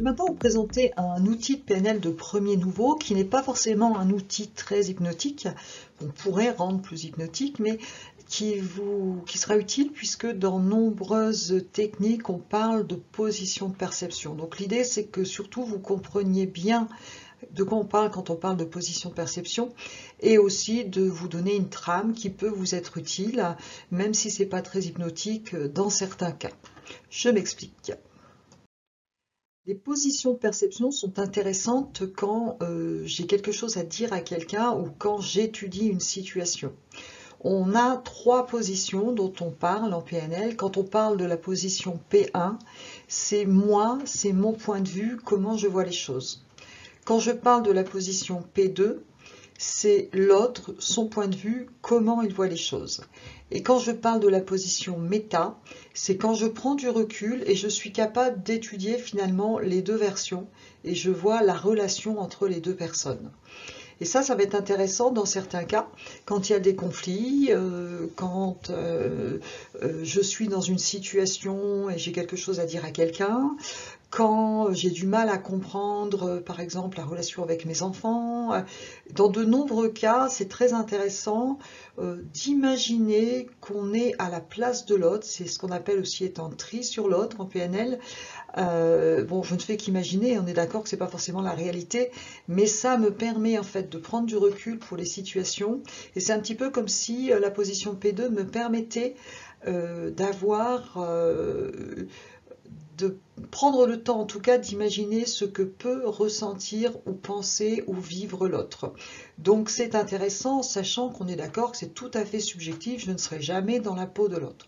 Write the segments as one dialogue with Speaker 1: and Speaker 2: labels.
Speaker 1: maintenant vous présenter un outil de PNL de premier niveau qui n'est pas forcément un outil très hypnotique, qu'on pourrait rendre plus hypnotique, mais qui sera utile puisque dans nombreuses techniques on parle de position de perception. Donc l'idée c'est que surtout vous compreniez bien de quoi on parle quand on parle de position de perception et aussi de vous donner une trame qui peut vous être utile, même si ce n'est pas très hypnotique dans certains cas. Je m'explique. Les positions de perception sont intéressantes quand j'ai quelque chose à dire à quelqu'un ou quand j'étudie une situation. On a trois positions dont on parle en PNL. Quand on parle de la position P1, c'est moi, c'est mon point de vue, comment je vois les choses. Quand je parle de la position P2, c'est l'autre, son point de vue, comment il voit les choses. Et quand je parle de la position méta, c'est quand je prends du recul et je suis capable d'étudier finalement les deux versions et je vois la relation entre les deux personnes. Et ça va être intéressant dans certains cas, quand il y a des conflits, quand je suis dans une situation et j'ai quelque chose à dire à quelqu'un, quand j'ai du mal à comprendre, par exemple, la relation avec mes enfants. Dans de nombreux cas, c'est très intéressant d'imaginer qu'on est à la place de l'autre. C'est ce qu'on appelle aussi être en tri sur l'autre en PNL. Bon, je ne fais qu'imaginer, on est d'accord que ce n'est pas forcément la réalité, mais ça me permet en fait de prendre du recul pour les situations. Et c'est un petit peu comme si la position P2 me permettait de prendre le temps en tout cas d'imaginer ce que peut ressentir ou penser ou vivre l'autre. Donc c'est intéressant, sachant qu'on est d'accord que c'est tout à fait subjectif, je ne serai jamais dans la peau de l'autre.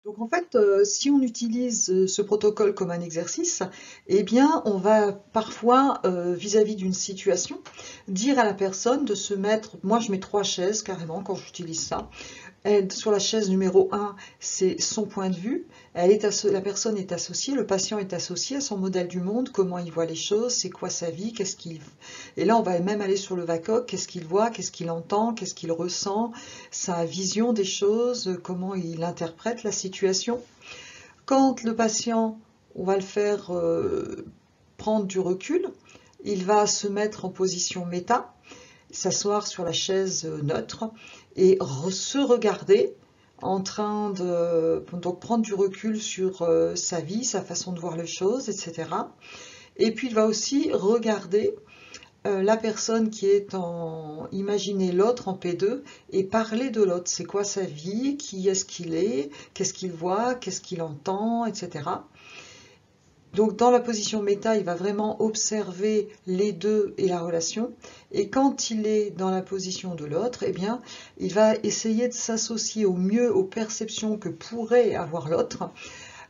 Speaker 1: Donc en fait, si on utilise ce protocole comme un exercice, eh bien on va parfois, vis-à-vis d'une situation, dire à la personne de se mettre, moi je mets 3 chaises carrément quand j'utilise ça. Sur la chaise numéro 1, c'est son point de vue. La personne est associée, le patient est associé à son modèle du monde, comment il voit les choses, c'est quoi sa vie, Et là, on va même aller sur le VACOG, qu'est-ce qu'il voit, qu'est-ce qu'il entend, qu'est-ce qu'il ressent, sa vision des choses, comment il interprète la situation. Quand le patient, on va le faire prendre du recul, il va se mettre en position méta, s'asseoir sur la chaise neutre et se regarder en train de donc prendre du recul sur sa vie, sa façon de voir les choses, etc. Et puis il va aussi regarder la personne qui est imaginer l'autre en P2 et parler de l'autre. C'est quoi sa vie, qui est-ce qu'il est, qu'est-ce qu'il voit, qu'est-ce qu'il entend, etc. Donc dans la position méta, il va vraiment observer les deux et la relation. Et quand il est dans la position de l'autre, eh bien, il va essayer de s'associer au mieux aux perceptions que pourrait avoir l'autre,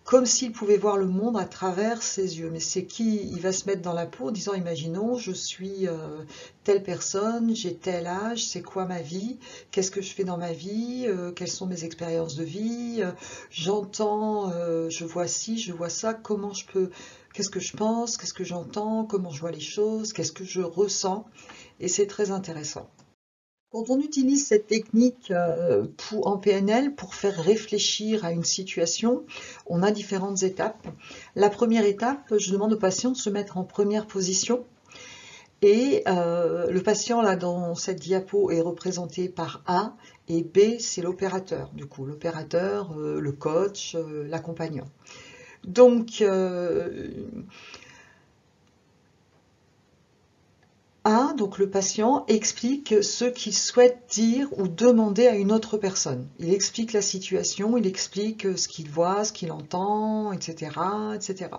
Speaker 1: comme s'il pouvait voir le monde à travers ses yeux. Mais c'est qui il va se mettre dans la peau en disant, imaginons, je suis telle personne, j'ai tel âge, c'est quoi ma vie, qu'est-ce que je fais dans ma vie, quelles sont mes expériences de vie, j'entends, je vois ci, je vois ça, comment je peux, qu'est-ce que je pense, qu'est-ce que j'entends, comment je vois les choses, qu'est-ce que je ressens, et c'est très intéressant. Quand on utilise cette technique en PNL pour faire réfléchir à une situation, on a différentes étapes. La première étape, je demande au patient de se mettre en première position. Et le patient, là, dans cette diapo, est représenté par A, et B, c'est l'opérateur, du coup, l'opérateur, le coach, l'accompagnant. Donc, donc le patient explique ce qu'il souhaite dire ou demander à une autre personne. Il explique la situation, il explique ce qu'il voit, ce qu'il entend, etc., etc.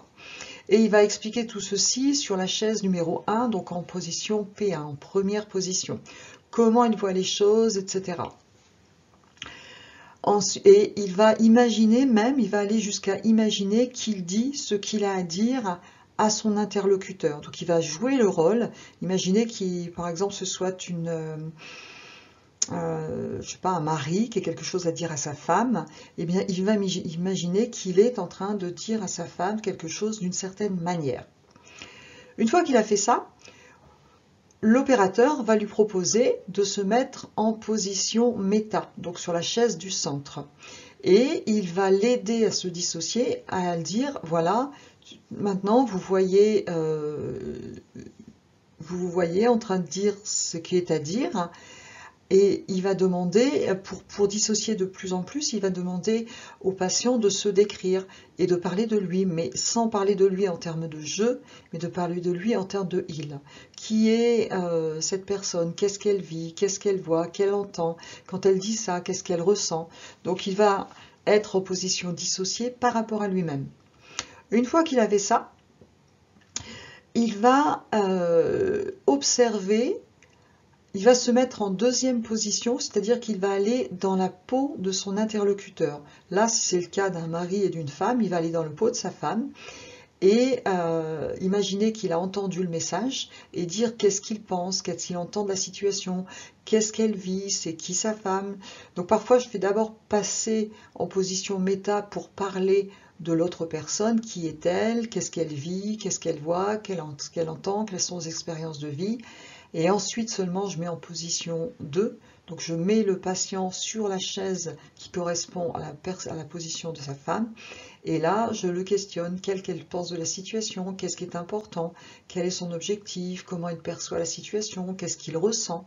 Speaker 1: Et il va expliquer tout ceci sur la chaise numéro 1, donc en position P1, en première position. Comment il voit les choses, etc. Et il va imaginer même, il va aller jusqu'à imaginer qu'il dit ce qu'il a à dire à son interlocuteur. Donc il va jouer le rôle. Imaginez qu'il, par exemple, ce soit je sais pas, un mari qui a quelque chose à dire à sa femme. Eh bien, il va imaginer qu'il est en train de dire à sa femme quelque chose d'une certaine manière. Une fois qu'il a fait ça, l'opérateur va lui proposer de se mettre en position méta, donc sur la chaise du centre. Et il va l'aider à se dissocier, à dire, voilà, maintenant vous voyez en train de dire ce qui est à dire. Et il va demander, pour dissocier de plus en plus, il va demander au patient de se décrire et de parler de lui, mais sans parler de lui en termes de je, mais de parler de lui en termes de il. Qui est cette personne? Qu'est-ce qu'elle vit? Qu'est-ce qu'elle voit? Qu'elle entend? Quand elle dit ça, qu'est-ce qu'elle ressent? Donc il va être en position dissociée par rapport à lui-même. Une fois qu'il avait ça, il va observer. Il va se mettre en deuxième position, c'est-à-dire qu'il va aller dans la peau de son interlocuteur. Là, si c'est le cas d'un mari et d'une femme, il va aller dans le peau de sa femme et imaginer qu'il a entendu le message et dire qu'est-ce qu'il pense, qu'est-ce qu'il entend de la situation, qu'est-ce qu'elle vit, c'est qui sa femme. Donc parfois, je fais d'abord passer en position méta pour parler de l'autre personne, qui est-elle, qu'est-ce qu'elle vit, qu'est-ce qu'elle voit, qu'elle entend, quelles sont ses expériences de vie. Et ensuite seulement je mets en position 2, donc je mets le patient sur la chaise qui correspond à la position de sa femme, et là je le questionne, qu'elle pense de la situation, qu'est-ce qui est important, quel est son objectif, comment il perçoit la situation, qu'est-ce qu'il ressent,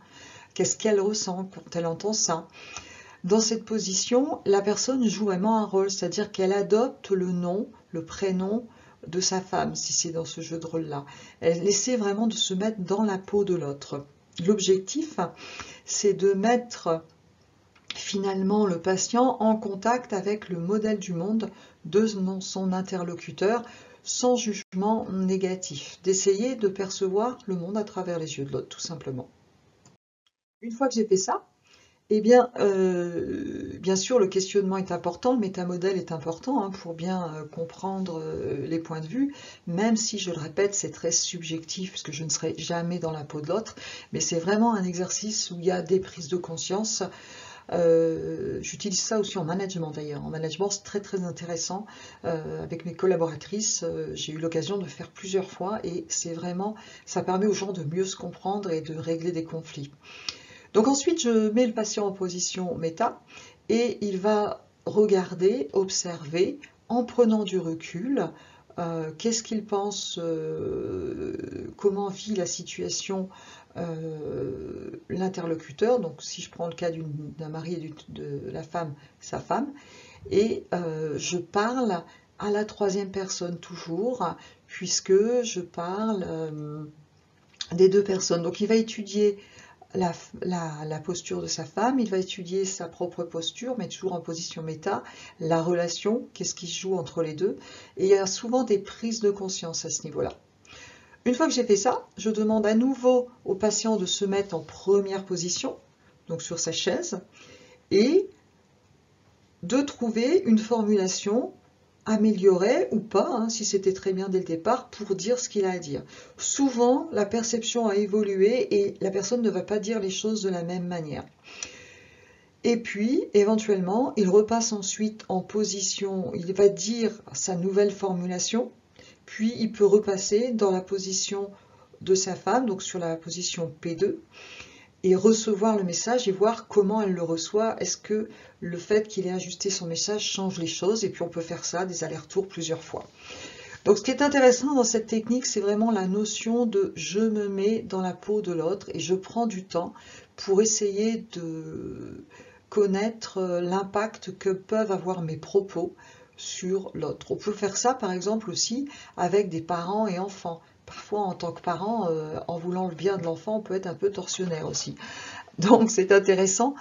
Speaker 1: qu'est-ce qu'elle ressent quand elle entend ça. Dans cette position, la personne joue vraiment un rôle, c'est-à-dire qu'elle adopte le nom, le prénom, de sa femme, si c'est dans ce jeu de rôle-là. Elle essaie vraiment de se mettre dans la peau de l'autre. L'objectif, c'est de mettre finalement le patient en contact avec le modèle du monde de son interlocuteur, sans jugement négatif, d'essayer de percevoir le monde à travers les yeux de l'autre, tout simplement. Une fois que j'ai fait ça, eh bien, bien sûr, le questionnement est important, le métamodèle est important pour bien comprendre les points de vue, même si, je le répète, c'est très subjectif, parce que je ne serai jamais dans la peau de l'autre, mais c'est vraiment un exercice où il y a des prises de conscience. J'utilise ça aussi en management d'ailleurs. En management, c'est très très intéressant. Avec mes collaboratrices, j'ai eu l'occasion de faire plusieurs fois, et c'est vraiment, ça permet aux gens de mieux se comprendre et de régler des conflits. Donc ensuite, je mets le patient en position méta et il va regarder, observer, en prenant du recul, qu'est-ce qu'il pense, comment vit la situation l'interlocuteur. Donc si je prends le cas d'un mari et de la femme, sa femme, et je parle à la troisième personne toujours, puisque je parle des deux personnes. Donc il va étudier la posture de sa femme, il va étudier sa propre posture, mais toujours en position méta, la relation, qu'est-ce qui se joue entre les deux, et il y a souvent des prises de conscience à ce niveau-là. Une fois que j'ai fait ça, je demande à nouveau au patient de se mettre en première position, donc sur sa chaise, et de trouver une formulation améliorée ou pas, si c'était très bien dès le départ, pour dire ce qu'il a à dire. Souvent, la perception a évolué et la personne ne va pas dire les choses de la même manière. Et puis, éventuellement, il repasse ensuite en position, il va dire sa nouvelle formulation, puis il peut repasser dans la position de sa femme, donc sur la position P2, et recevoir le message et voir comment elle le reçoit. Est-ce que le fait qu'il ait ajusté son message change les choses? Et puis on peut faire ça, des allers-retours plusieurs fois. Donc ce qui est intéressant dans cette technique, c'est vraiment la notion de je me mets dans la peau de l'autre et je prends du temps pour essayer de connaître l'impact que peuvent avoir mes propos sur l'autre. On peut faire ça par exemple aussi avec des parents et enfants. Parfois, en tant que parent, en voulant le bien de l'enfant, on peut être un peu tortionnaire aussi. Donc, c'est intéressant.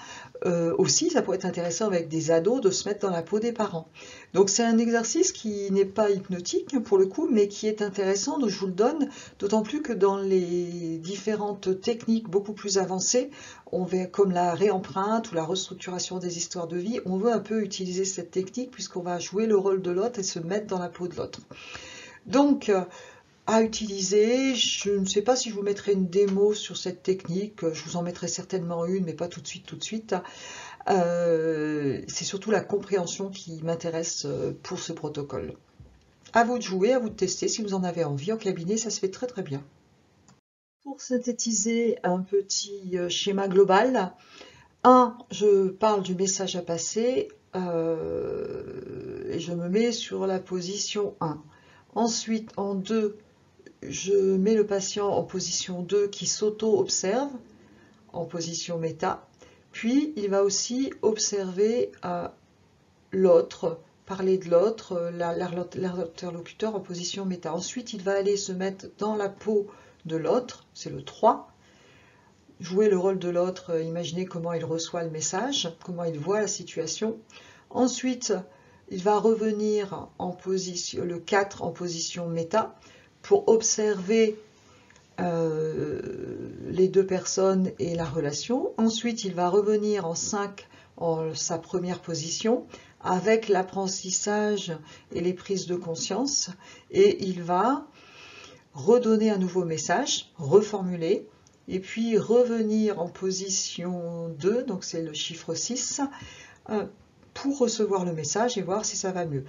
Speaker 1: Aussi, ça peut être intéressant avec des ados de se mettre dans la peau des parents. Donc, c'est un exercice qui n'est pas hypnotique pour le coup, mais qui est intéressant. Donc, je vous le donne, d'autant plus que dans les différentes techniques beaucoup plus avancées, comme la réempreinte ou la restructuration des histoires de vie, on veut un peu utiliser cette technique puisqu'on va jouer le rôle de l'autre et se mettre dans la peau de l'autre. Donc, à utiliser, je ne sais pas si je vous mettrai une démo sur cette technique, je vous en mettrai certainement une, mais pas tout de suite. C'est surtout la compréhension qui m'intéresse pour ce protocole. À vous de jouer, à vous de tester, si vous en avez envie, en cabinet, ça se fait très très bien. Pour synthétiser un petit schéma global, 1, je parle du message à passer et je me mets sur la position 1. Ensuite, en 2, je mets le patient en position 2 qui s'auto-observe en position méta. Puis, il va aussi observer l'autre, parler de l'autre, l'interlocuteur en position méta. Ensuite, il va aller se mettre dans la peau de l'autre, c'est le 3. Jouer le rôle de l'autre, imaginer comment il reçoit le message, comment il voit la situation. Ensuite, il va revenir en position, le 4 en position méta pour observer les deux personnes et la relation. Ensuite, il va revenir en 5 en sa première position avec l'apprentissage et les prises de conscience et il va redonner un nouveau message, reformuler et puis revenir en position 2, donc c'est le chiffre 6, pour recevoir le message et voir si ça va mieux.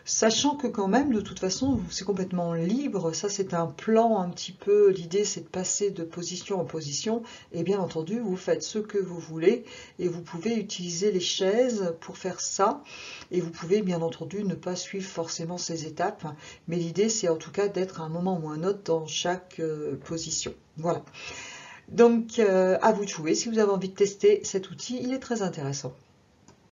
Speaker 1: Sachant que quand même, de toute façon, c'est complètement libre, ça c'est un plan un petit peu, l'idée c'est de passer de position en position, et bien entendu, vous faites ce que vous voulez, et vous pouvez utiliser les chaises pour faire ça, et vous pouvez bien entendu ne pas suivre forcément ces étapes, mais l'idée c'est en tout cas d'être à un moment ou un autre dans chaque position. Voilà. Donc, à vous de jouer, si vous avez envie de tester cet outil, il est très intéressant.